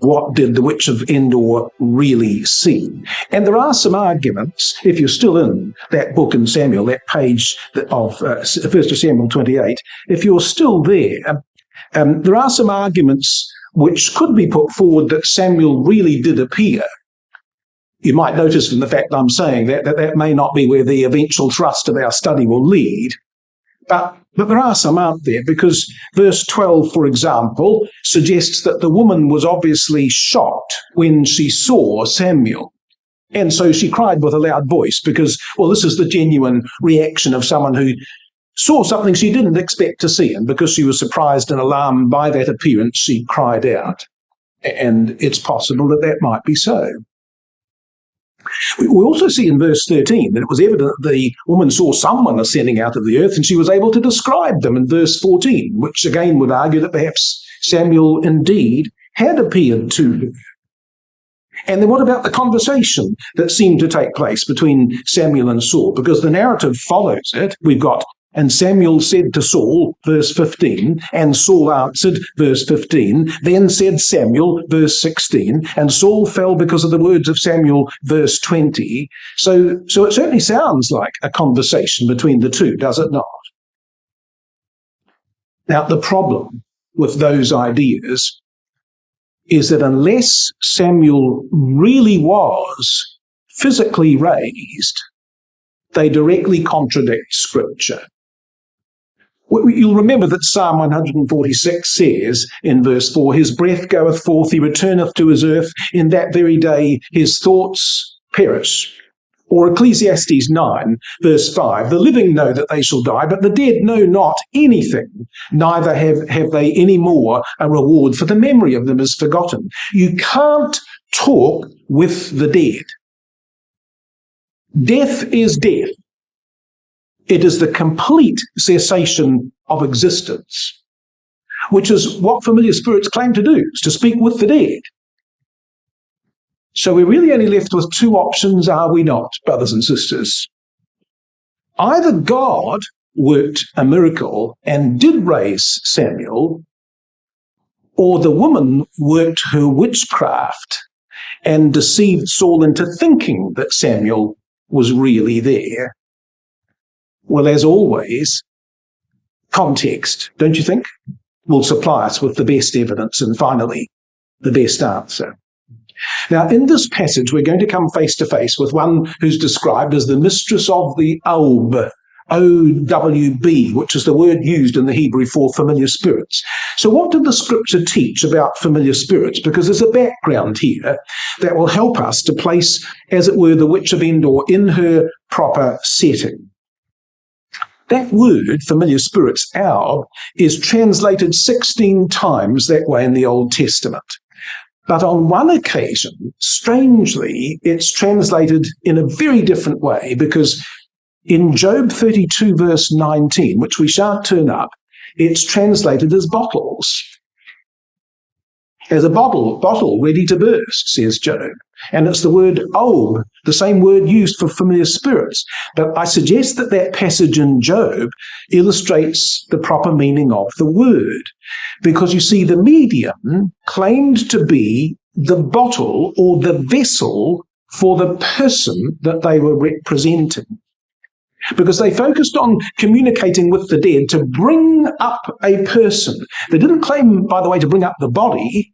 what did the Witch of Endor really see? And there are some arguments, if you're still in that book in Samuel, that page of 1 Samuel 28, if you're still there, there are some arguments which could be put forward that Samuel really did appear. You might notice from the fact I'm saying that may not be where the eventual thrust of our study will lead. But there are some, aren't there? Because verse 12, for example, suggests that the woman was obviously shocked when she saw Samuel. And so she cried with a loud voice because, well, this is the genuine reaction of someone who saw something she didn't expect to see. And because she was surprised and alarmed by that appearance, she cried out. And it's possible that that might be so. We also see in verse 13 that it was evident that the woman saw someone ascending out of the earth and she was able to describe them in verse 14, which again would argue that perhaps Samuel indeed had appeared to her. And then what about the conversation that seemed to take place between Samuel and Saul? Because the narrative follows it. We've got, and Samuel said to Saul, verse 15, and Saul answered, verse 15. Then said Samuel, verse 16, and Saul fell because of the words of Samuel, verse 20. So it certainly sounds like a conversation between the two, does it not? Now, the problem with those ideas is that unless Samuel really was physically raised, they directly contradict Scripture. You'll remember that Psalm 146 says in verse 4, his breath goeth forth, he returneth to his earth, in that very day his thoughts perish. Or Ecclesiastes 9, verse 5, the living know that they shall die, but the dead know not anything, neither have they any more a reward, for the memory of them is forgotten. You can't talk with the dead. Death is death. It is the complete cessation of existence, which is what familiar spirits claim to do, is to speak with the dead. So we're really only left with two options, are we not, brothers and sisters? Either God worked a miracle and did raise Samuel, or the woman worked her witchcraft and deceived Saul into thinking that Samuel was really there. Well, as always, context, don't you think, will supply us with the best evidence and finally the best answer. Now, in this passage, we're going to come face to face with one who's described as the mistress of the Owb, O-W-B, which is the word used in the Hebrew for familiar spirits. So what did the Scripture teach about familiar spirits? Because there's a background here that will help us to place, as it were, the Witch of Endor in her proper setting. That word, familiar spirits, Owb, is translated 16 times that way in the Old Testament. But on one occasion, strangely, it's translated in a very different way, because in Job 32, verse 19, which we shan't turn up, it's translated as bottles. As a bottle ready to burst, says Job. And it's the word Owb, the same word used for familiar spirits. But I suggest that that passage in Job illustrates the proper meaning of the word. Because you see, the medium claimed to be the bottle or the vessel for the person that they were representing. Because they focused on communicating with the dead to bring up a person. They didn't claim, by the way, to bring up the body,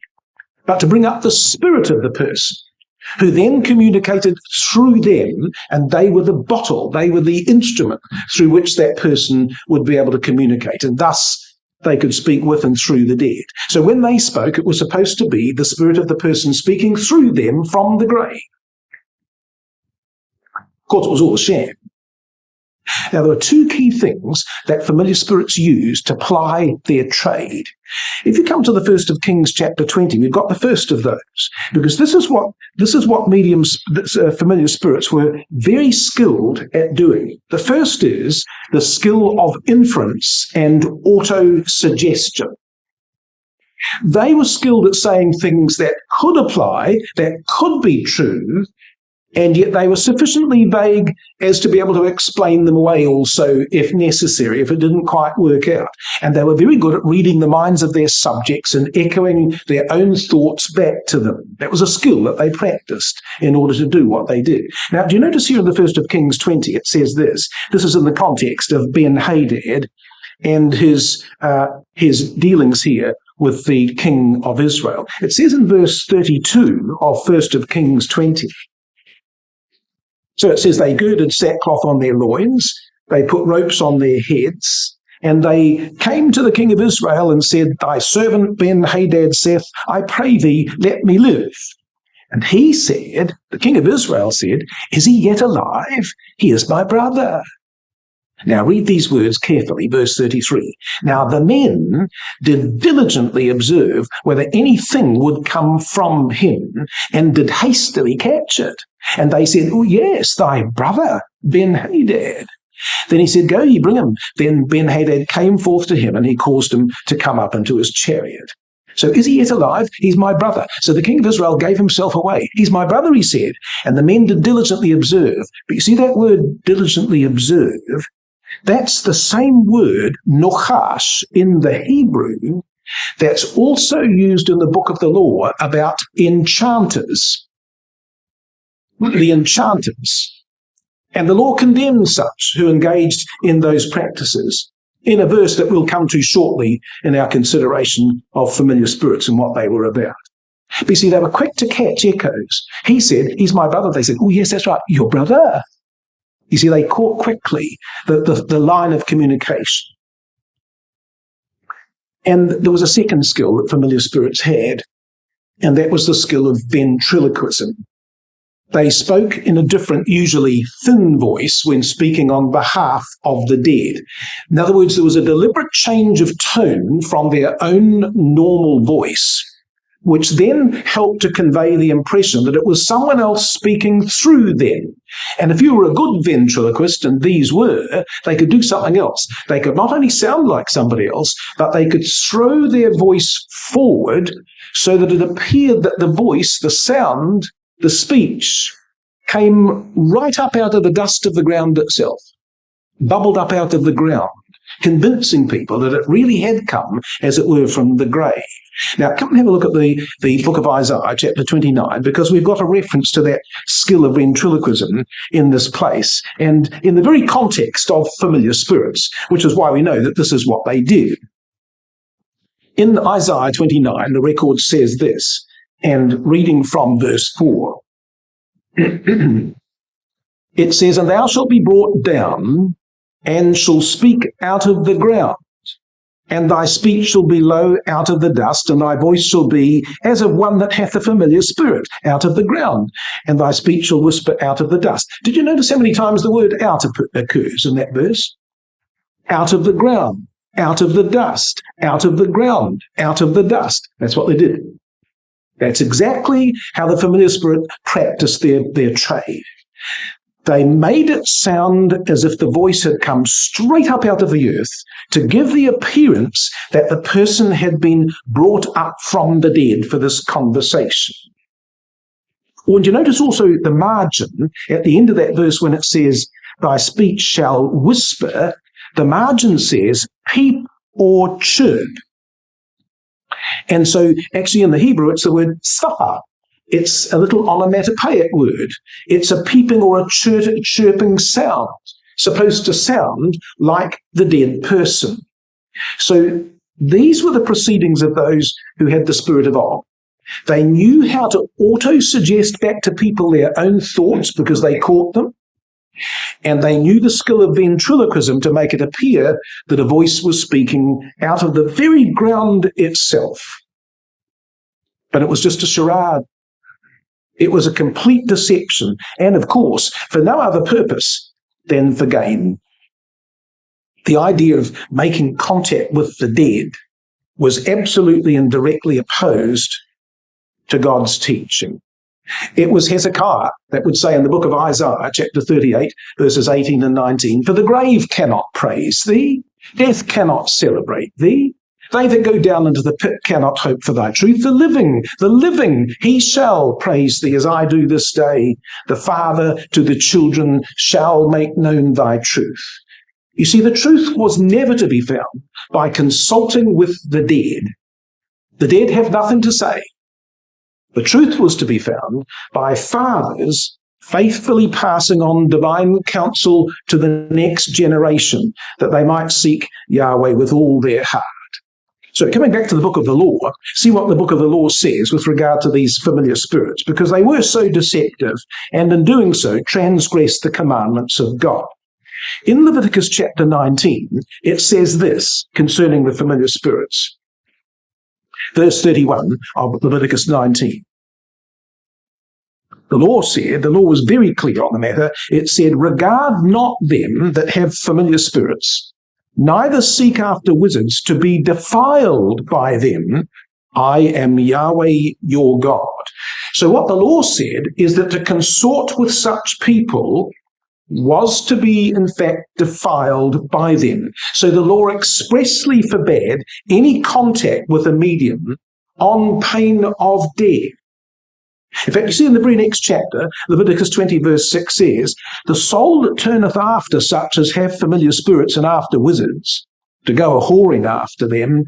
but to bring up the spirit of the person, who then communicated through them, and they were the bottle, they were the instrument through which that person would be able to communicate, and thus they could speak with and through the dead. So when they spoke, it was supposed to be the spirit of the person speaking through them from the grave. Of course, it was all a sham. Now, there are two key things that familiar spirits use to ply their trade. If you come to the 1 of Kings chapter 20, we've got the first of those, because this is what mediums, familiar spirits were very skilled at doing. The first is the skill of inference and auto-suggestion. They were skilled at saying things that could apply, that could be true, And yet they were sufficiently vague as to be able to explain them away also, if necessary, if it didn't quite work out. And they were very good at reading the minds of their subjects and echoing their own thoughts back to them. That was a skill that they practiced in order to do what they did. Now, do you notice here in the 1st of Kings 20, it says this. This is in the context of Ben-Hadad and his dealings here with the king of Israel. It says in verse 32 of 1st of Kings 20, so it says they girded sackcloth on their loins, they put ropes on their heads, and they came to the king of Israel and said, Thy servant Ben-Hadad saith, I pray thee, let me live. And he said, the king of Israel said, Is he yet alive? He is my brother. Now read these words carefully, verse 33. Now the men did diligently observe whether anything would come from him, and did hastily catch it. And they said, Oh yes, thy brother Ben-Hadad. Then he said, Go ye, bring him. Then Ben-Hadad came forth to him, and he caused him to come up into his chariot. So is he yet alive? He's my brother. So the king of Israel gave himself away. He's my brother, he said. And the men did diligently observe. But you see that word diligently observe? That's the same word, nochash, in the Hebrew, that's also used in the book of the law about enchanters. The enchanters. And the law condemns such who engaged in those practices in a verse that we'll come to shortly in our consideration of familiar spirits and what they were about. But you see, they were quick to catch echoes. He said, He's my brother. They said, Oh yes, that's right, your brother. You see, they caught quickly the line of communication. And there was a second skill that familiar spirits had, and that was the skill of ventriloquism. They spoke in a different, usually thin voice when speaking on behalf of the dead. In other words, there was a deliberate change of tone from their own normal voice, which then helped to convey the impression that it was someone else speaking through them. And if you were a good ventriloquist, and these were, they could do something else. They could not only sound like somebody else, but they could throw their voice forward so that it appeared that the voice, the sound, the speech, came right up out of the dust of the ground itself, bubbled up out of the ground, convincing people that it really had come, as it were, from the grave. Now, come and have a look at the book of Isaiah, chapter 29, because we've got a reference to that skill of ventriloquism in this place, and in the very context of familiar spirits, which is why we know that this is what they did. In Isaiah 29, the record says this, and reading from verse 4, it says, And thou shalt be brought down, and shall speak out of the ground. And thy speech shall be low out of the dust, and thy voice shall be as of one that hath a familiar spirit out of the ground. And thy speech shall whisper out of the dust. Did you notice how many times the word out occurs in that verse? Out of the ground, out of the dust, out of the ground, out of the dust. That's what they did. That's exactly how the familiar spirit practiced their trade. They made it sound as if the voice had come straight up out of the earth to give the appearance that the person had been brought up from the dead for this conversation. And you notice also the margin at the end of that verse when it says, Thy speech shall whisper, the margin says, peep or chirp. And so actually in the Hebrew it's the word safar. It's a little onomatopoeic word. It's a peeping or a chirping sound, supposed to sound like the dead person. So these were the proceedings of those who had the spirit of Og. They knew how to auto-suggest back to people their own thoughts because they caught them. And they knew the skill of ventriloquism to make it appear that a voice was speaking out of the very ground itself. But it was just a charade. It was a complete deception, and of course, for no other purpose than for gain. The idea of making contact with the dead was absolutely and directly opposed to God's teaching. It was Hezekiah that would say in the book of Isaiah, chapter 38, verses 18 and 19, For the grave cannot praise thee, death cannot celebrate thee, They that go down into the pit cannot hope for thy truth. The living, he shall praise thee as I do this day. The father to the children shall make known thy truth. You see, the truth was never to be found by consulting with the dead. The dead have nothing to say. The truth was to be found by fathers faithfully passing on divine counsel to the next generation, that they might seek Yahweh with all their heart. So coming back to the book of the law, see what the book of the law says with regard to these familiar spirits, because they were so deceptive, and in doing so transgressed the commandments of God. In Leviticus chapter 19, it says this concerning the familiar spirits. Verse 31 of Leviticus 19. The law was very clear on the matter. It said, regard not them that have familiar spirits, neither seek after wizards to be defiled by them. I am Yahweh your God. So what the law said is that to consort with such people was to be, in fact, defiled by them. So the law expressly forbade any contact with a medium on pain of death. In fact, you see in the very next chapter, Leviticus 20 verse 6 says, the soul that turneth after such as have familiar spirits and after wizards, to go a-whoring after them,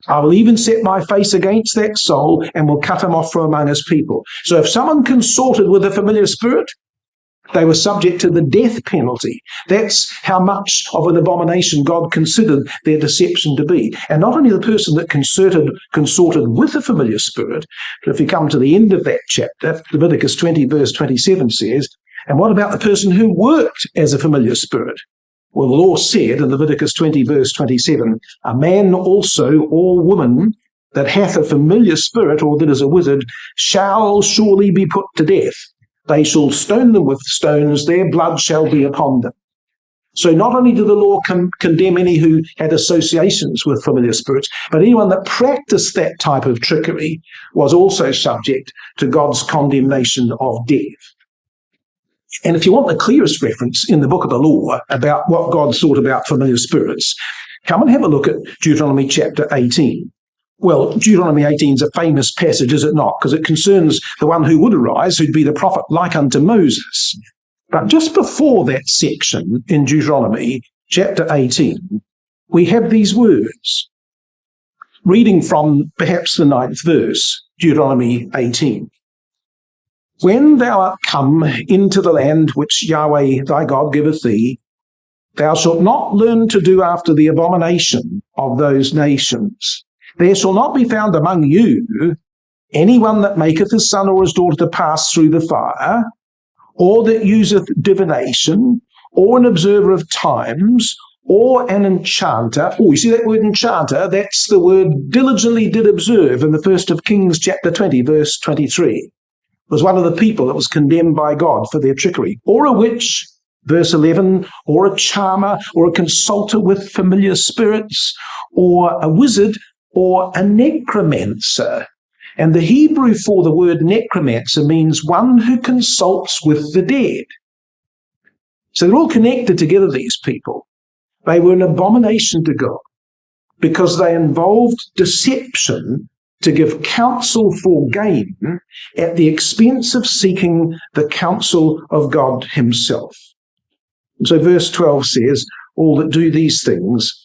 I will even set my face against that soul and will cut him off from among his people. So if someone consorted with a familiar spirit, they were subject to the death penalty. That's how much of an abomination God considered their deception to be. And not only the person that consorted with a familiar spirit, but if you come to the end of that chapter, Leviticus 20 verse 27 says, and what about the person who worked as a familiar spirit? Well, the law said in Leviticus 20 verse 27, a man also or woman that hath a familiar spirit or that is a wizard shall surely be put to death. They shall stone them with stones, their blood shall be upon them. So not only did the law condemn any who had associations with familiar spirits, but anyone that practiced that type of trickery was also subject to God's condemnation of death. And if you want the clearest reference in the book of the law about what God thought about familiar spirits, come and have a look at Deuteronomy chapter 18. Well, Deuteronomy 18 is a famous passage, is it not? Because it concerns the one who would arise, who'd be the prophet like unto Moses. But just before that section in Deuteronomy chapter 18, we have these words. Reading from perhaps the 9th verse, Deuteronomy 18. When thou art come into the land which Yahweh thy God giveth thee, thou shalt not learn to do after the abomination of those nations. There shall not be found among you anyone that maketh his son or his daughter to pass through the fire, or that useth divination, or an observer of times, or an enchanter. Oh, you see that word enchanter? That's the word diligently did observe in the 1st of Kings chapter 20, verse 23. It was one of the people that was condemned by God for their trickery. Or a witch, verse 11, or a charmer, or a consulter with familiar spirits, or a wizard, or a necromancer. And the Hebrew for the word necromancer means one who consults with the dead. So they're all connected together, these people. They were an abomination to God because they involved deception to give counsel for gain at the expense of seeking the counsel of God himself. And so verse 12 says, all that do these things,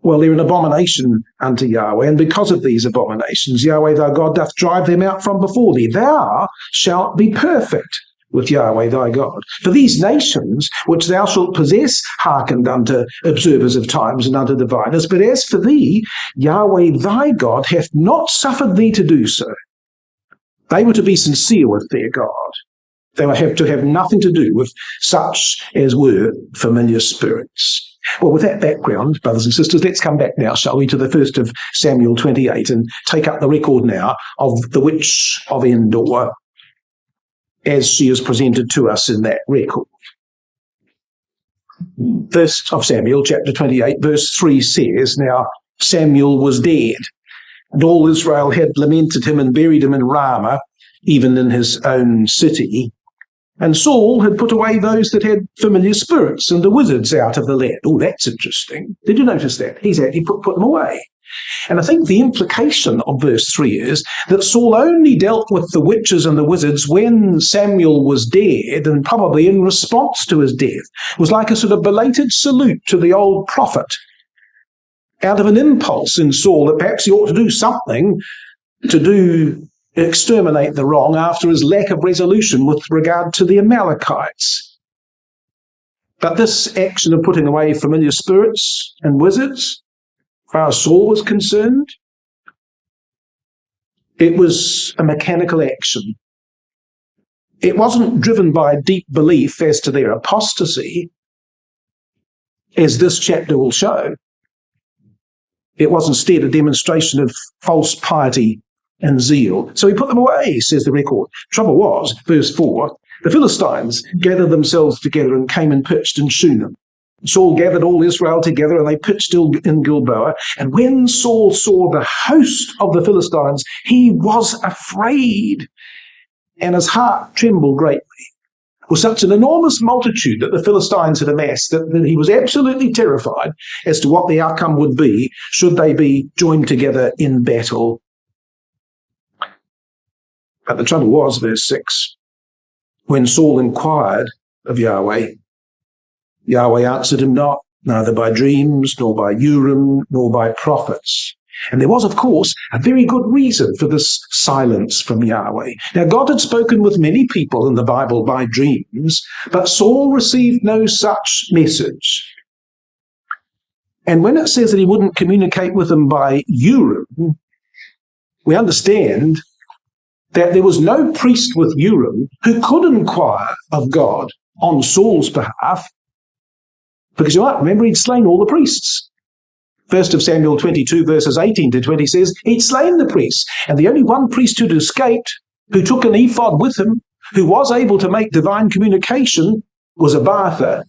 well, they're an abomination unto Yahweh, and because of these abominations, Yahweh thy God doth drive them out from before thee. Thou shalt be perfect with Yahweh thy God. For these nations which thou shalt possess hearkened unto observers of times and unto diviners, but as for thee, Yahweh thy God hath not suffered thee to do so. They were to be sincere with their God. They were to have nothing to do with such as were familiar spirits. Well, with that background, brothers and sisters, let's come back now, shall we, to the 1st of Samuel 28 and take up the record now of the Witch of Endor as she is presented to us in that record. 1st of Samuel, chapter 28, verse 3 says, now Samuel was dead, and all Israel had lamented him and buried him in Ramah, even in his own city. And Saul had put away those that had familiar spirits and the wizards out of the land. Oh, that's interesting. Did you notice that? He's actually put them away. And I think the implication of verse 3 is that Saul only dealt with the witches and the wizards when Samuel was dead, and probably in response to his death. It was like a sort of belated salute to the old prophet, out of an impulse in Saul that perhaps he ought to do something to exterminate the wrong after his lack of resolution with regard to the Amalekites. But this action of putting away familiar spirits and wizards, as far as Saul was concerned, it was a mechanical action. It wasn't driven by a deep belief as to their apostasy, as this chapter will show. It was instead a demonstration of false piety and zeal. So he put them away, says the record. Trouble was, verse 4, the Philistines gathered themselves together and came and pitched in Shunem. Saul gathered all Israel together, and they pitched in Gilboa. And when Saul saw the host of the Philistines, he was afraid, and his heart trembled greatly. It was such an enormous multitude that the Philistines had amassed that he was absolutely terrified as to what the outcome would be should they be joined together in battle. But the trouble was, verse 6, when Saul inquired of Yahweh, Yahweh answered him not, neither by dreams, nor by Urim, nor by prophets. And there was, of course, a very good reason for this silence from Yahweh. Now, God had spoken with many people in the Bible by dreams, but Saul received no such message. And when it says that he wouldn't communicate with them by Urim, we understand that there was no priest with Urim who could inquire of God on Saul's behalf, because you might remember he'd slain all the priests. 1 Samuel 22 verses 18 to 20 says he'd slain the priests, and the only one priest who'd escaped, who took an ephod with him, who was able to make divine communication, was Abiathar.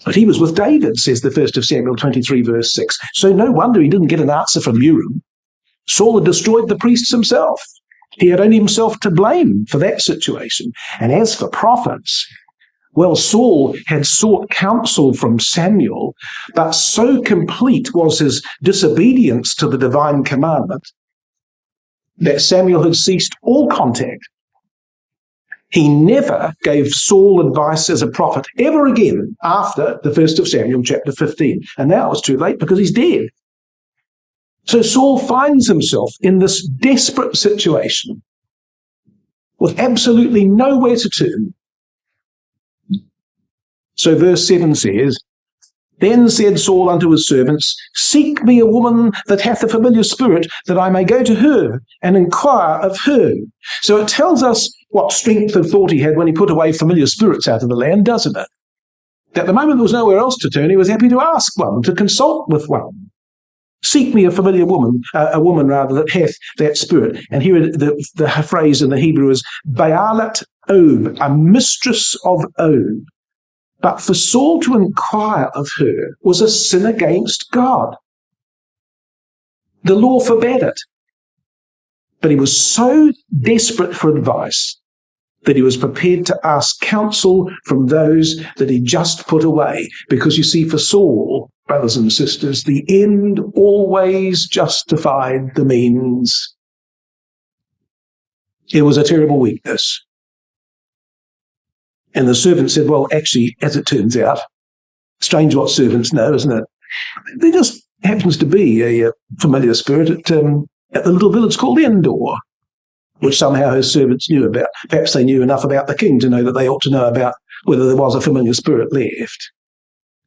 But he was with David, says the 1 Samuel 23 verse 6. So no wonder he didn't get an answer from Urim. Saul had destroyed the priests himself. He had only himself to blame for that situation. And as for prophets, well, Saul had sought counsel from Samuel, but so complete was his disobedience to the divine commandment that Samuel had ceased all contact. He never gave Saul advice as a prophet ever again after the 1st of Samuel chapter 15. And now it's too late because he's dead. So Saul finds himself in this desperate situation with absolutely nowhere to turn. So verse 7 says, Then said Saul unto his servants, Seek me a woman that hath a familiar spirit, that I may go to her and inquire of her. So it tells us what strength of thought he had when he put away familiar spirits out of the land, doesn't it? At the moment there was nowhere else to turn, he was happy to ask one, to consult with one. Seek me a familiar woman, a woman rather, that hath that spirit. And here the phrase in the Hebrew is Baalat Ob, a mistress of Ob. But for Saul to inquire of her was a sin against God. The law forbade it. But he was so desperate for advice that he was prepared to ask counsel from those that he just put away. Because you see, for Saul, brothers and sisters, the end always justified the means. It was a terrible weakness. And the servant said, well, actually, as it turns out, strange what servants know, isn't it? There just happens to be a familiar spirit at the little village called Endor, which somehow his servants knew about. Perhaps they knew enough about the king to know that they ought to know about whether there was a familiar spirit left.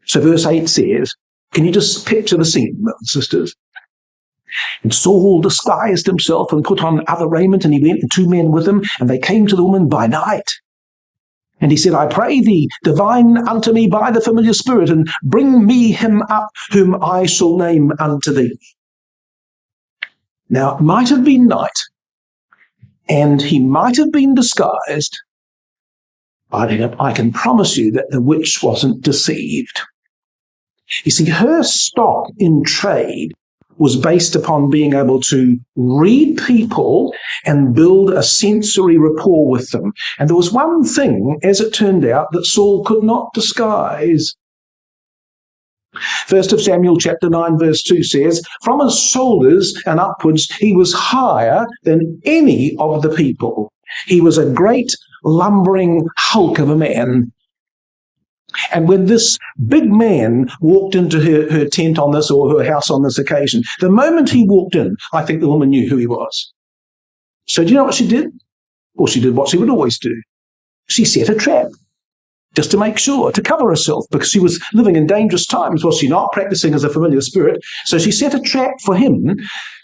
So verse 8 says, can you just picture the scene, brothers and sisters? And Saul disguised himself and put on other raiment, and he went, and 2 men with him, and they came to the woman by night. And he said, I pray thee, divine unto me by the familiar spirit, and bring me him up, whom I shall name unto thee. Now, it might have been night, and he might have been disguised, but I can promise you that the witch wasn't deceived. You see, her stock in trade was based upon being able to read people and build a sensory rapport with them. And there was one thing, as it turned out, that Saul could not disguise. First of Samuel chapter 9 verse 2 says, from his shoulders and upwards he was higher than any of the people. He was a great lumbering hulk of a man. And when this big man walked into her tent on this, or her house on this occasion, the moment he walked in, I think the woman knew who he was. So do you know what she did? Well, she did what she would always do. She set a trap, just to make sure, to cover herself, because she was living in dangerous times, was she not? Practicing as a familiar spirit. So she set a trap for him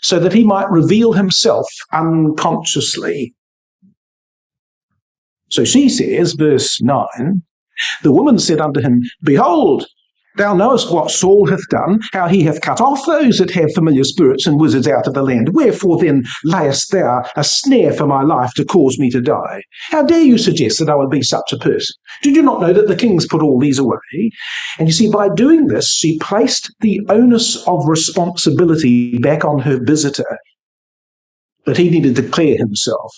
so that he might reveal himself unconsciously. So she says, verse 9, the woman said unto him, behold, thou knowest what Saul hath done, how he hath cut off those that have familiar spirits and wizards out of the land. Wherefore then layest thou a snare for my life to cause me to die? How dare you suggest that I would be such a person? Did you not know that the kings put all these away? And you see, by doing this, she placed the onus of responsibility back on her visitor, but he needed to declare himself.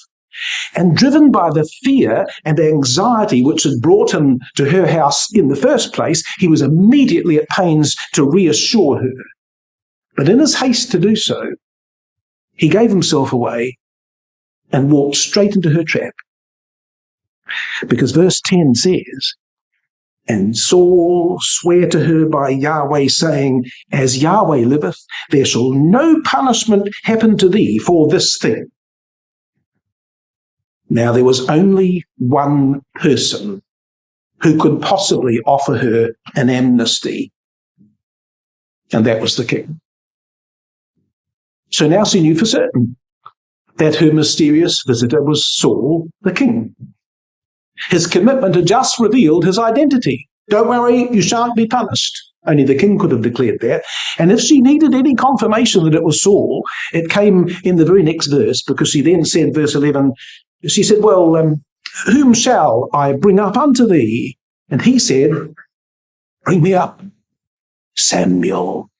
And driven by the fear and anxiety which had brought him to her house in the first place, he was immediately at pains to reassure her. But in his haste to do so, he gave himself away and walked straight into her trap. Because verse 10 says, and Saul sware to her by Yahweh, saying, as Yahweh liveth, there shall no punishment happen to thee for this thing. Now, there was only one person who could possibly offer her an amnesty, and that was the king. So now she knew for certain that her mysterious visitor was Saul, the king. His commitment had just revealed his identity. Don't worry, you shan't be punished. Only the king could have declared that. And if she needed any confirmation that it was Saul, it came in the very next verse, because she then said, verse 11, she said, well, whom shall I bring up unto thee? And he said, bring me up Samuel.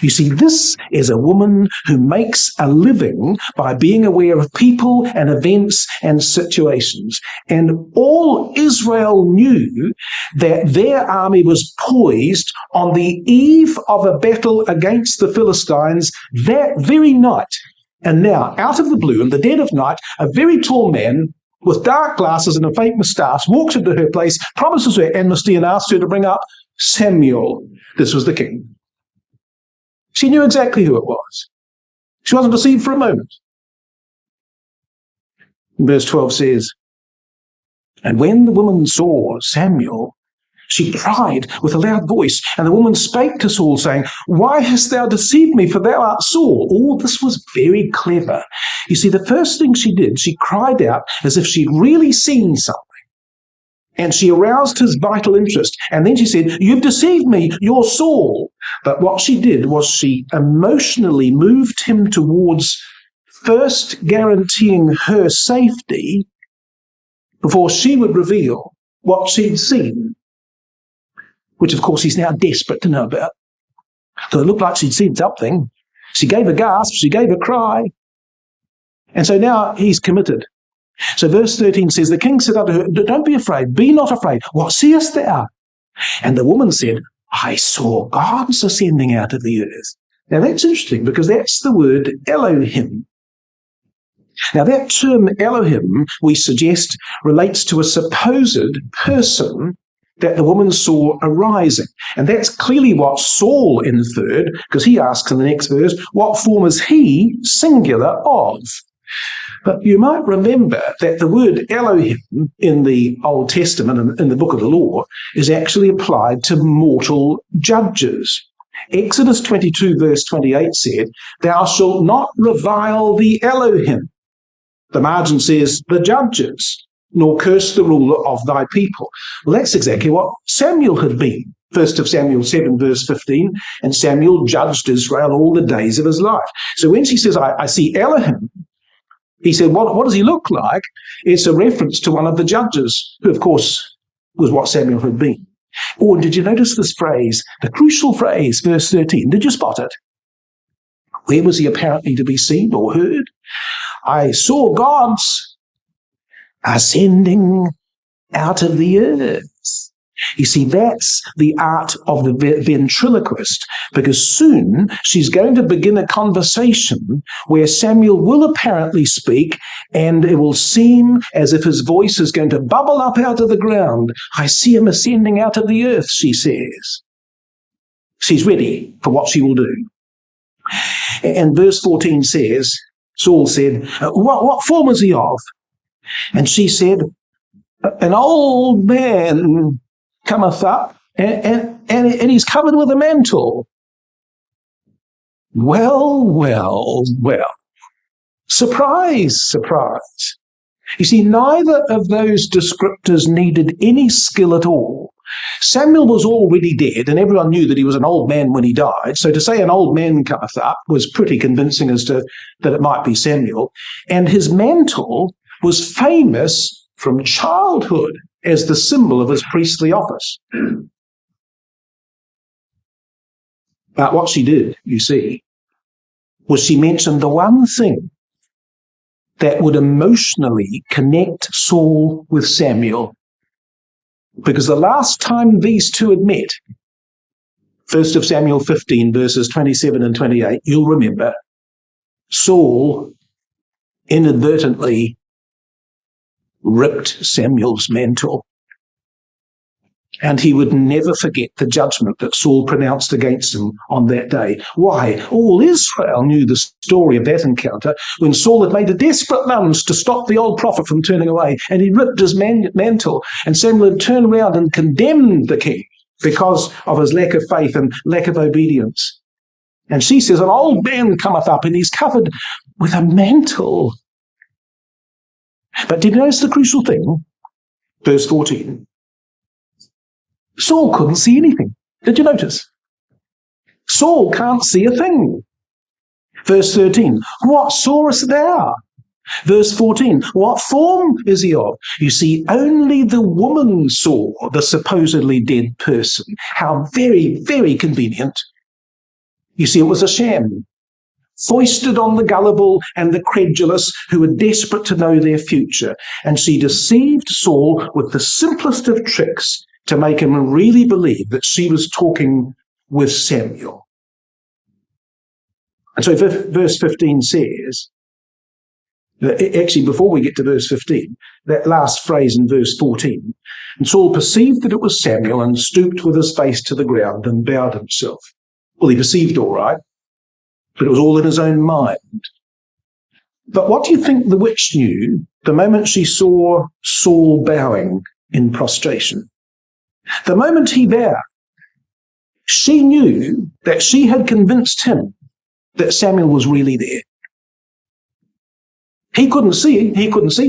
You see, this is a woman who makes a living by being aware of people and events and situations. And all Israel knew that their army was poised on the eve of a battle against the Philistines that very night. And now, out of the blue, in the dead of night, a very tall man with dark glasses and a fake moustache walks into her place, promises her amnesty, and asks her to bring up Samuel. This was the king. She knew exactly who it was. She wasn't deceived for a moment. Verse 12 says, and when the woman saw Samuel, she cried with a loud voice, and the woman spake to Saul, saying, why hast thou deceived me, for thou art Saul? Oh, this was very clever. You see, the first thing she did, she cried out as if she'd really seen something. And she aroused his vital interest. And then she said, you've deceived me, you're Saul. But what she did was she emotionally moved him towards first guaranteeing her safety before she would reveal what she'd seen, which of course he's now desperate to know about. So it looked like she'd seen something. She gave a gasp, she gave a cry. And so now he's committed. So verse 13 says, the king said unto her, don't be afraid, be not afraid. What seest thou? And the woman said, I saw gods ascending out of the earth. Now that's interesting, because that's the word Elohim. Now that term Elohim, we suggest, relates to a supposed person that the woman saw arising. And that's clearly what Saul inferred, because he asks in the next verse, what form is he, singular, of? But you might remember that the word Elohim in the Old Testament and in the book of the law is actually applied to mortal judges. Exodus 22 verse 28 said, thou shalt not revile the Elohim. The margin says, the judges, nor curse the ruler of thy people. Well, that's exactly what Samuel had been. 1 Samuel 7 verse 15, and Samuel judged Israel all the days of his life. So when she says, I see Elohim, he said, what does he look like? It's a reference to one of the judges, who, of course, was what Samuel had been. Or did you notice this phrase, the crucial phrase, verse 13? Did you spot it? Where was he apparently to be seen or heard? I saw gods ascending out of the earth. You see, that's the art of the ventriloquist, because soon she's going to begin a conversation where Samuel will apparently speak, and it will seem as if his voice is going to bubble up out of the ground. I see him ascending out of the earth, she says. She's ready for what she will do. And verse 14 says, Saul said, what form is he of? And she said, an old man cometh up, and he's covered with a mantle. Well. Surprise, surprise. You see, neither of those descriptors needed any skill at all. Samuel was already dead, and everyone knew that he was an old man when he died. So to say an old man cometh up was pretty convincing as to that it might be Samuel. And his mantle was famous from childhood as the symbol of his priestly office. But what she did, you see, was she mentioned the one thing that would emotionally connect Saul with Samuel. Because the last time these two had met, 1 Samuel 15, verses 27 and 28, you'll remember, Saul inadvertently ripped Samuel's mantle. And he would never forget the judgment that Saul pronounced against him on that day. Why? All Israel knew the story of that encounter when Saul had made a desperate lunge to stop the old prophet from turning away, and he ripped his mantle, and Samuel had turned around and condemned the king because of his lack of faith and lack of obedience. And she says, an old man cometh up, and he's covered with a mantle. But did you notice the crucial thing? Verse 14. Saul couldn't see anything. Did you notice? Saul can't see a thing. Verse 13. What sawest thou? Verse 14. What form is he of? You see, only the woman saw the supposedly dead person. How very, very convenient. You see, it was a sham, foisted on the gullible and the credulous who were desperate to know their future. And she deceived Saul with the simplest of tricks to make him really believe that she was talking with Samuel. And so verse 15 says, actually before we get to verse 15, that last phrase in verse 14, and Saul perceived that it was Samuel and stooped with his face to the ground and bowed himself. Well, he perceived all right, but it was all in his own mind. But what do you think the witch knew the moment she saw Saul bowing in prostration? The moment he bowed, she knew that she had convinced him that Samuel was really there. He couldn't see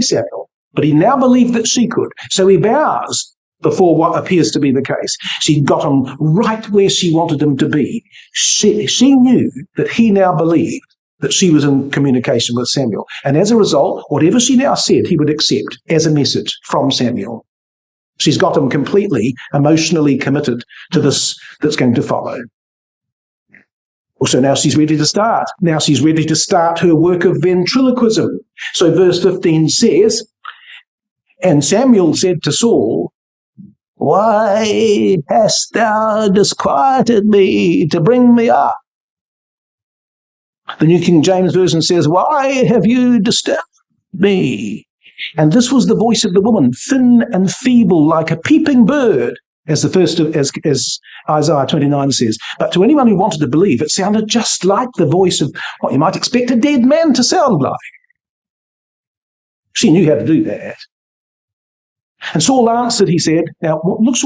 Samuel, but he now believed that she could. So he bows before what appears to be the case. She got him right where she wanted him to be. She knew that he now believed that she was in communication with Samuel. And as a result, whatever she now said, he would accept as a message from Samuel. She's got him completely emotionally committed to this that's going to follow. So now she's ready to start. Now she's ready to start her work of ventriloquism. So verse 15 says, and Samuel said to Saul, why hast thou disquieted me to bring me up? The New King James Version says, why have you disturbed me? And this was the voice of the woman, thin and feeble like a peeping bird, as Isaiah 29 says. But to anyone who wanted to believe, it sounded just like the voice of what you might expect a dead man to sound like. She knew how to do that. And Saul answered, he said, now watch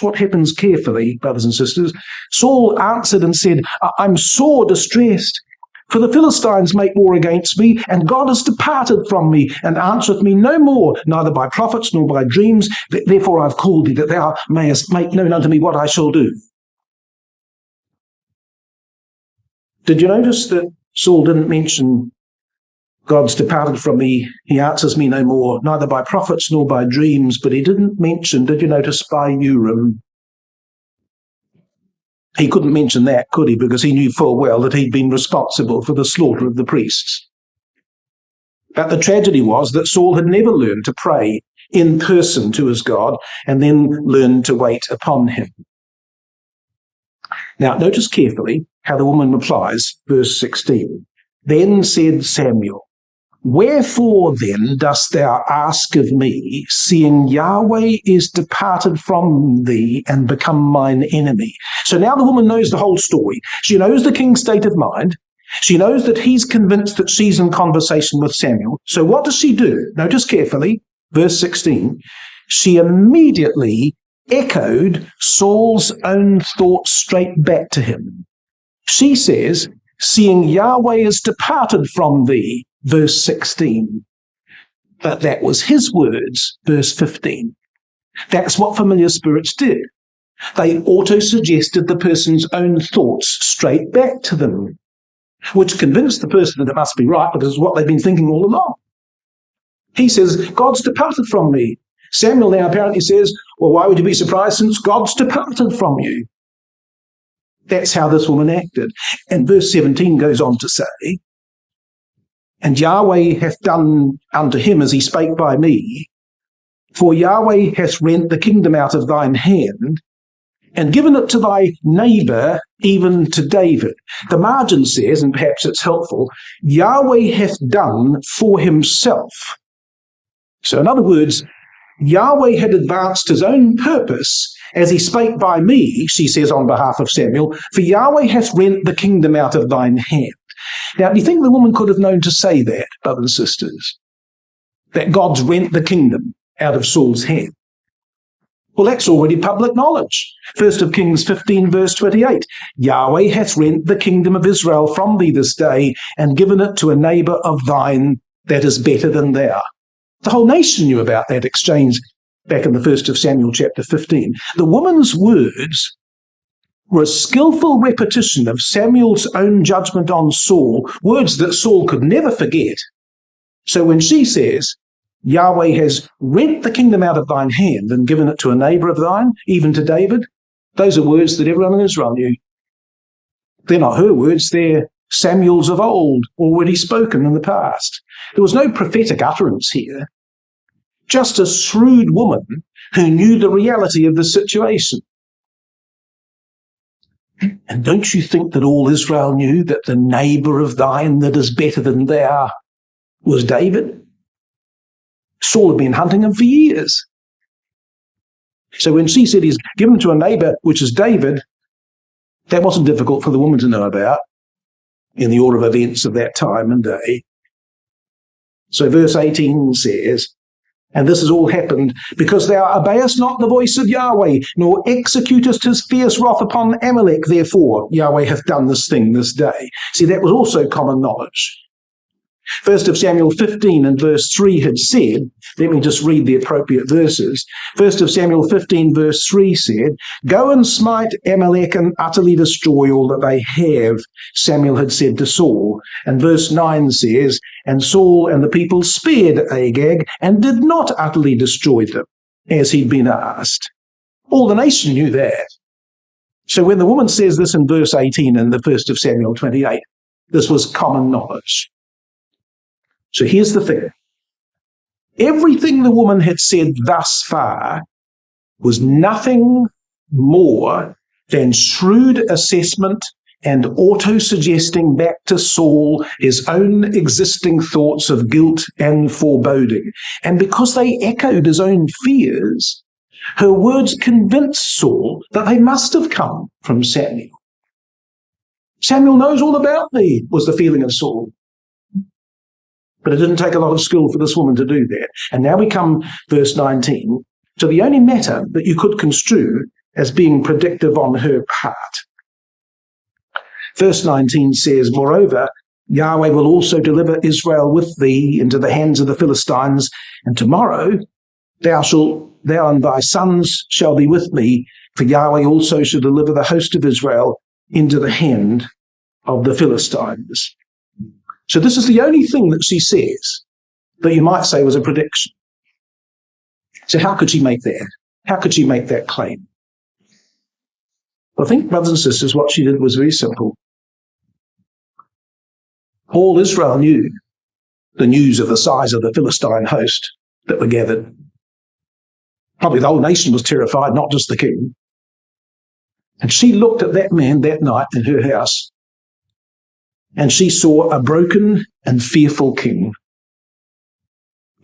what happens carefully, brothers and sisters. Saul answered and said, I'm sore distressed, for the Philistines make war against me, and God has departed from me, and answereth me no more, neither by prophets nor by dreams. Therefore I've called thee, that thou mayest make known unto me what I shall do. Did you notice that Saul didn't mention God's departed from me, he answers me no more, neither by prophets nor by dreams, but he didn't mention, did you notice, by Urim? He couldn't mention that, could he? Because he knew full well that he'd been responsible for the slaughter of the priests. But the tragedy was that Saul had never learned to pray in person to his God, and then learn to wait upon him. Now, notice carefully how the woman replies, verse 16. Then said Samuel, wherefore then dost thou ask of me, seeing Yahweh is departed from thee and become mine enemy? So now the woman knows the whole story. She knows the king's state of mind. She knows that he's convinced that she's in conversation with Samuel. So what does she do? Notice carefully, verse 16. She immediately echoed Saul's own thoughts straight back to him. She says, seeing Yahweh is departed from thee, verse 16. But that was his words, verse 15. That's what familiar spirits did. They auto-suggested the person's own thoughts straight back to them, which convinced the person that it must be right because it's what they've been thinking all along. He says, God's departed from me. Samuel now apparently says, well, why would you be surprised since God's departed from you? That's how this woman acted. And verse 17 goes on to say, and Yahweh hath done unto him as he spake by me, for Yahweh hath rent the kingdom out of thine hand, and given it to thy neighbour, even to David. The margin says, and perhaps it's helpful, Yahweh hath done for himself. So in other words, Yahweh had advanced his own purpose as he spake by me, she says on behalf of Samuel, for Yahweh hath rent the kingdom out of thine hand. Now, do you think the woman could have known to say that, brothers and sisters? That God's rent the kingdom out of Saul's hand? Well, that's already public knowledge. 1 Kings 15, verse 28. Yahweh hath rent the kingdom of Israel from thee this day, and given it to a neighbour of thine that is better than thou. The whole nation knew about that exchange back in the 1st of Samuel chapter 15. The woman's words were a skillful repetition of Samuel's own judgment on Saul, words that Saul could never forget. So when she says, Yahweh has rent the kingdom out of thine hand and given it to a neighbour of thine, even to David, those are words that everyone in Israel knew. They're not her words, they're Samuel's of old, already spoken in the past. There was no prophetic utterance here, just a shrewd woman who knew the reality of the situation. And don't you think that all Israel knew that the neighbour of thine that is better than thou was David? Saul had been hunting him for years. So when she said he's given to a neighbour, which is David, that wasn't difficult for the woman to know about in the order of events of that time and day. So verse 18 says, and this has all happened because thou obeyest not the voice of Yahweh, nor executest his fierce wrath upon Amalek. Therefore, Yahweh hath done this thing this day. See, that was also common knowledge. 1 of Samuel 15 and verse 3 had said, let me just read the appropriate verses. 1 of Samuel 15 verse 3 said, go and smite Amalek and utterly destroy all that they have, Samuel had said to Saul. And verse 9 says, and Saul and the people spared Agag and did not utterly destroy them, as he'd been asked. All the nation knew that. So when the woman says this in verse 18 in the 1st of Samuel 28, this was common knowledge. So here's the thing. Everything the woman had said thus far was nothing more than shrewd assessment and auto-suggesting back to Saul his own existing thoughts of guilt and foreboding. And because they echoed his own fears, her words convinced Saul that they must have come from Samuel. Samuel knows all about me, was the feeling of Saul. But it didn't take a lot of skill for this woman to do that. And now we come, verse 19, to the only matter that you could construe as being predictive on her part. Verse 19 says, moreover, Yahweh will also deliver Israel with thee into the hands of the Philistines, and tomorrow thou and thy sons shall be with me, for Yahweh also shall deliver the host of Israel into the hand of the Philistines. So this is the only thing that she says that you might say was a prediction. So how could she make that? How could she make that claim? Well, I think, brothers and sisters, what she did was very simple. All Israel knew the news of the size of the Philistine host that were gathered. Probably the whole nation was terrified, not just the king. And she looked at that man that night in her house, and she saw a broken and fearful king,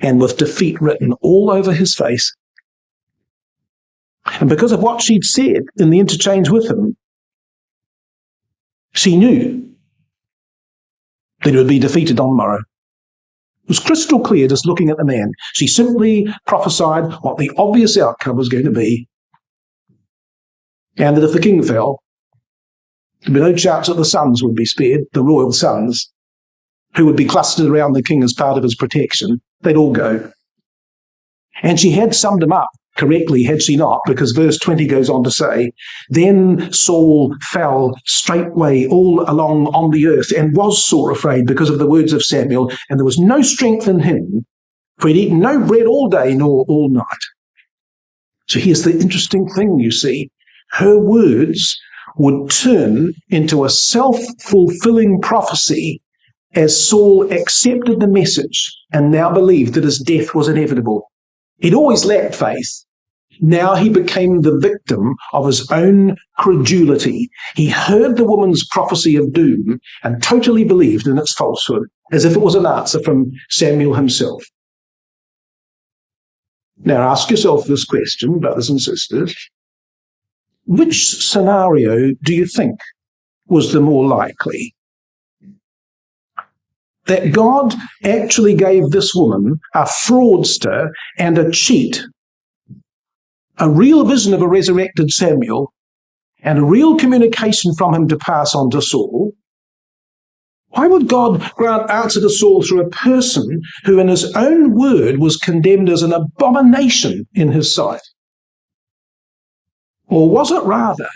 and with defeat written all over his face. And because of what she'd said in the interchange with him, she knew that he would be defeated on the morrow. It was crystal clear just looking at the man. She simply prophesied what the obvious outcome was going to be, and that if the king fell, there'd be no chance that the sons would be spared, the royal sons, who would be clustered around the king as part of his protection. They'd all go. And she had summed him up correctly, had she not, because verse 20 goes on to say, "Then Saul fell straightway all along on the earth, and was sore afraid because of the words of Samuel, and there was no strength in him, for he'd eaten no bread all day nor all night." So here's the interesting thing, you see. Her words would turn into a self-fulfilling prophecy as Saul accepted the message and now believed that his death was inevitable. He'd always lacked faith. Now he became the victim of his own credulity. He heard the woman's prophecy of doom and totally believed in its falsehood, as if it was an answer from Samuel himself. Now ask yourself this question, brothers and sisters. Which scenario do you think was the more likely? That God actually gave this woman, a fraudster and a cheat, a real vision of a resurrected Samuel, and a real communication from him to pass on to Saul? Why would God grant answer to Saul through a person who in his own word was condemned as an abomination in his sight? Or was it rather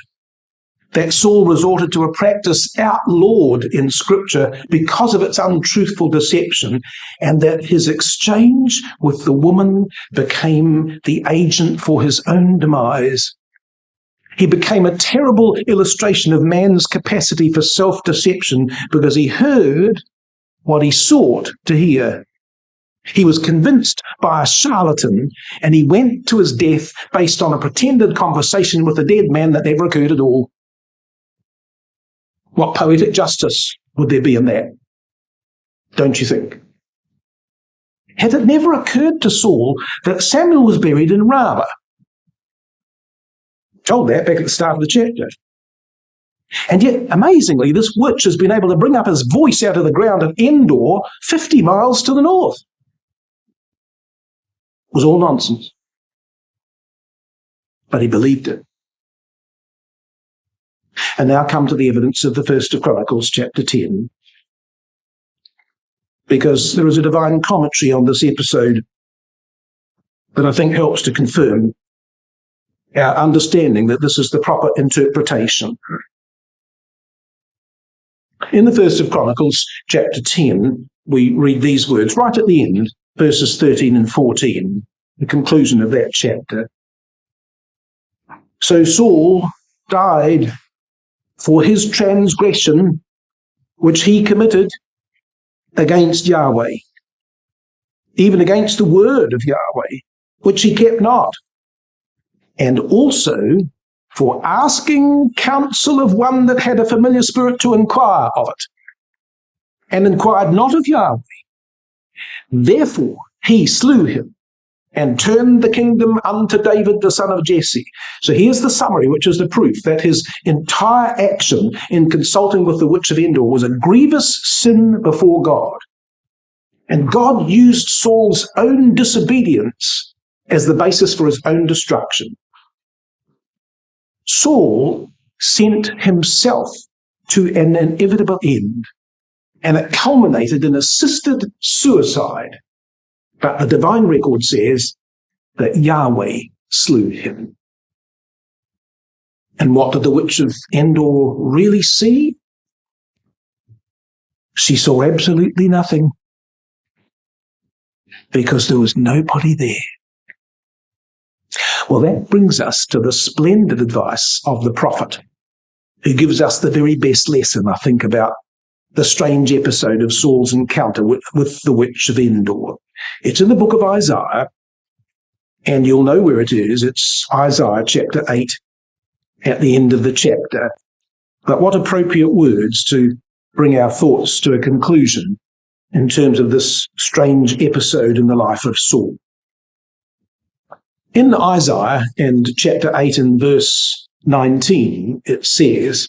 that Saul resorted to a practice outlawed in Scripture because of its untruthful deception, and that his exchange with the woman became the agent for his own demise? He became a terrible illustration of man's capacity for self-deception because he heard what he sought to hear. He was convinced by a charlatan, and he went to his death based on a pretended conversation with a dead man that never occurred at all. What poetic justice would there be in that? Don't you think? Had it never occurred to Saul that Samuel was buried in Ramah? Told that back at the start of the chapter. And yet, amazingly, this witch has been able to bring up his voice out of the ground at Endor, 50 miles to the north. It was all nonsense. But he believed it. And now come to the evidence of the First of Chronicles, chapter 10. Because there is a divine commentary on this episode that I think helps to confirm our understanding that this is the proper interpretation. In the First of Chronicles, chapter 10, we read these words right at the end, verses 13 and 14, the conclusion of that chapter. "So Saul died for his transgression which he committed against Yahweh, even against the word of Yahweh, which he kept not, and also for asking counsel of one that had a familiar spirit to inquire of it, and inquired not of Yahweh. Therefore he slew him, and turned the kingdom unto David the son of Jesse." So here's the summary, which is the proof that his entire action in consulting with the Witch of Endor was a grievous sin before God. And God used Saul's own disobedience as the basis for his own destruction. Saul sent himself to an inevitable end, and it culminated in assisted suicide. But the divine record says that Yahweh slew him. And what did the Witch of Endor really see? She saw absolutely nothing, because there was nobody there. Well, that brings us to the splendid advice of the prophet, who gives us the very best lesson, I think, about the strange episode of Saul's encounter with the Witch of Endor. It's in the book of Isaiah, And you'll know where it is. It's Isaiah chapter 8 at the end of the chapter. But what appropriate words to bring our thoughts to a conclusion in terms of this strange episode in the life of Saul. In Isaiah and chapter 8 and verse 19, it says,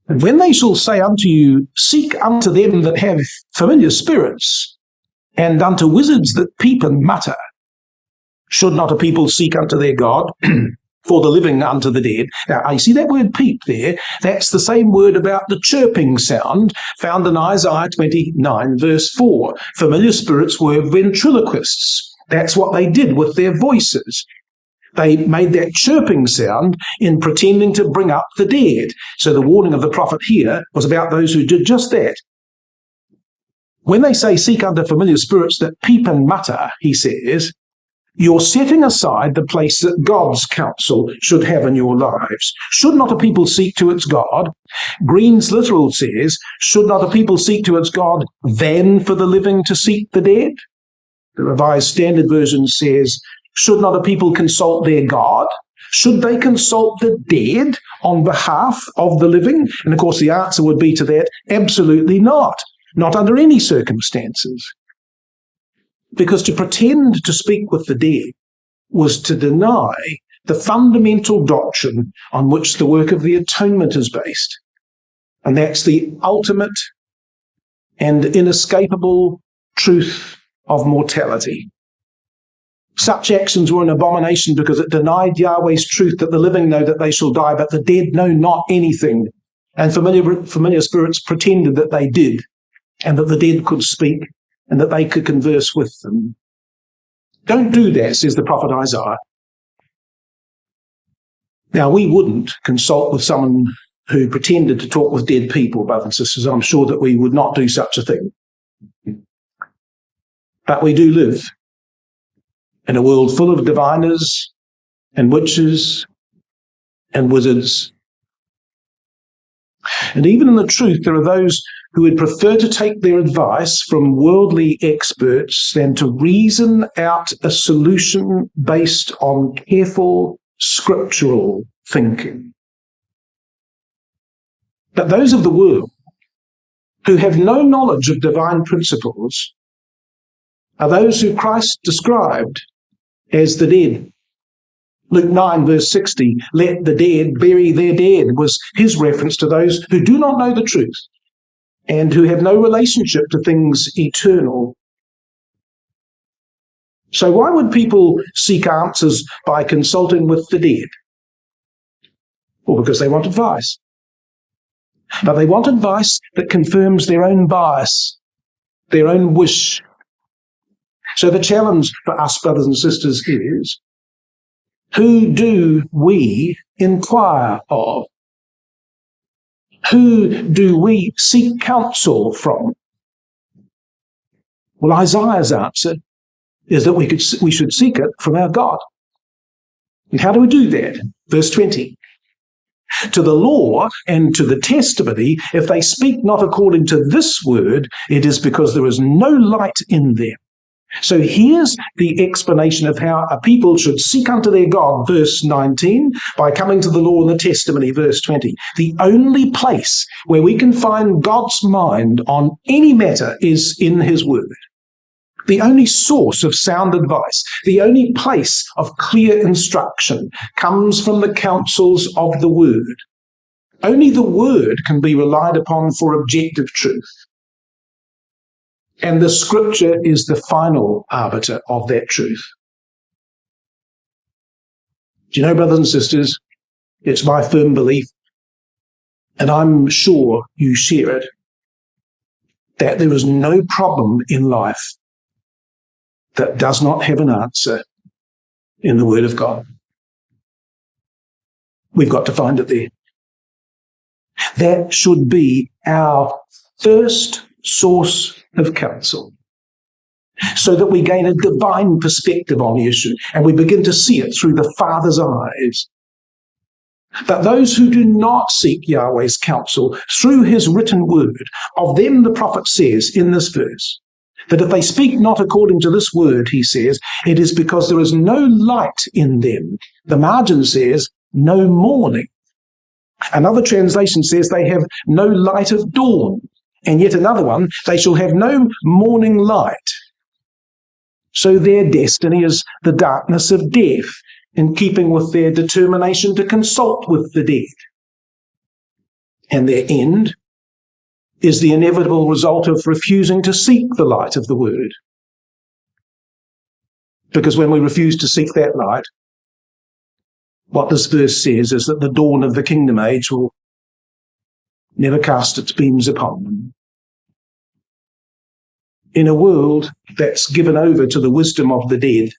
"And when they shall say unto you, seek unto them that have familiar spirits, and unto wizards that peep and mutter, should not a people seek unto their God, for the living unto the dead?" Now, you see that word peep there? That's the same word about the chirping sound found in Isaiah 29, verse 4. Familiar spirits were ventriloquists. That's what they did with their voices. They made that chirping sound in pretending to bring up the dead. So the warning of the prophet here was about those who did just that. When they say seek unto familiar spirits that peep and mutter, he says, you're setting aside the place that God's counsel should have in your lives. Should not a people seek to its God? Green's literal says, should not a people seek to its God than for the living to seek the dead? The Revised Standard Version says, should not a people consult their God? Should they consult the dead on behalf of the living? And of course the answer would be to that, absolutely not. Not under any circumstances. Because to pretend to speak with the dead was to deny the fundamental doctrine on which the work of the atonement is based. And that's the ultimate and inescapable truth of mortality. Such actions were an abomination because it denied Yahweh's truth that the living know that they shall die, but the dead know not anything. And familiar spirits pretended that they did, and that the dead could speak, and that they could converse with them. Don't do that, says the prophet Isaiah. Now, we wouldn't consult with someone who pretended to talk with dead people, brothers and sisters. I'm sure that we would not do such a thing. But we do live in a world full of diviners and witches and wizards. And even in the truth, there are those who would prefer to take their advice from worldly experts than to reason out a solution based on careful scriptural thinking. But those of the world who have no knowledge of divine principles are those who Christ described as the dead. Luke 9, verse 60, let the dead bury their dead, was his reference to those who do not know the truth and who have no relationship to things eternal. So why would people seek answers by consulting with the dead? Well, because they want advice. But they want advice that confirms their own bias, their own wish. So the challenge for us, brothers and sisters, is, who do we inquire of? Who do we seek counsel from? Well, Isaiah's answer is that we should seek it from our God. And how do we do that? Verse 20. To the law and to the testimony, if they speak not according to this word, it is because there is no light in them. So here's the explanation of how a people should seek unto their God, verse 19, by coming to the law and the testimony, verse 20. The only place where we can find God's mind on any matter is in his word. The only source of sound advice, the only place of clear instruction comes from the counsels of the word. Only the word can be relied upon for objective truth. And the scripture is the final arbiter of that truth. Do you know, brothers and sisters, it's my firm belief, and I'm sure you share it, that there is no problem in life that does not have an answer in the Word of God. We've got to find it there. That should be our first source of counsel, so that we gain a divine perspective on the issue and we begin to see it through the Father's eyes. But those who do not seek Yahweh's counsel through his written word, of them the prophet says in this verse, that if they speak not according to this word, he says, it is because there is no light in them. The margin says, no morning. Another translation says they have no light of dawn. And yet another one, they shall have no morning light. So their destiny is the darkness of death, in keeping with their determination to consult with the dead. And their end is the inevitable result of refusing to seek the light of the word. Because when we refuse to seek that light, what this verse says is that the dawn of the kingdom age will never cast its beams upon them. In a world that's given over to the wisdom of the dead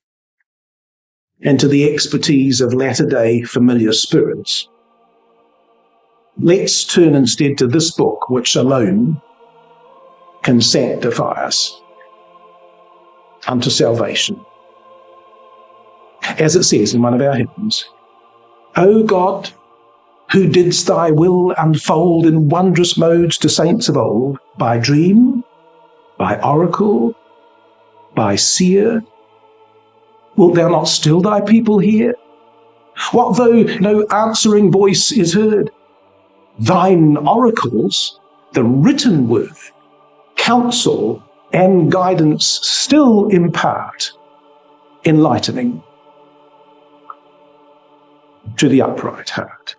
and to the expertise of latter-day familiar spirits, let's turn instead to this book, which alone can sanctify us unto salvation. As it says in one of our hymns, O God, who didst thy will unfold in wondrous modes to saints of old, by dream, by oracle, by seer, wilt thou not still thy people hear? What though no answering voice is heard? Thine oracles, the written word, counsel and guidance still impart, enlightening to the upright heart.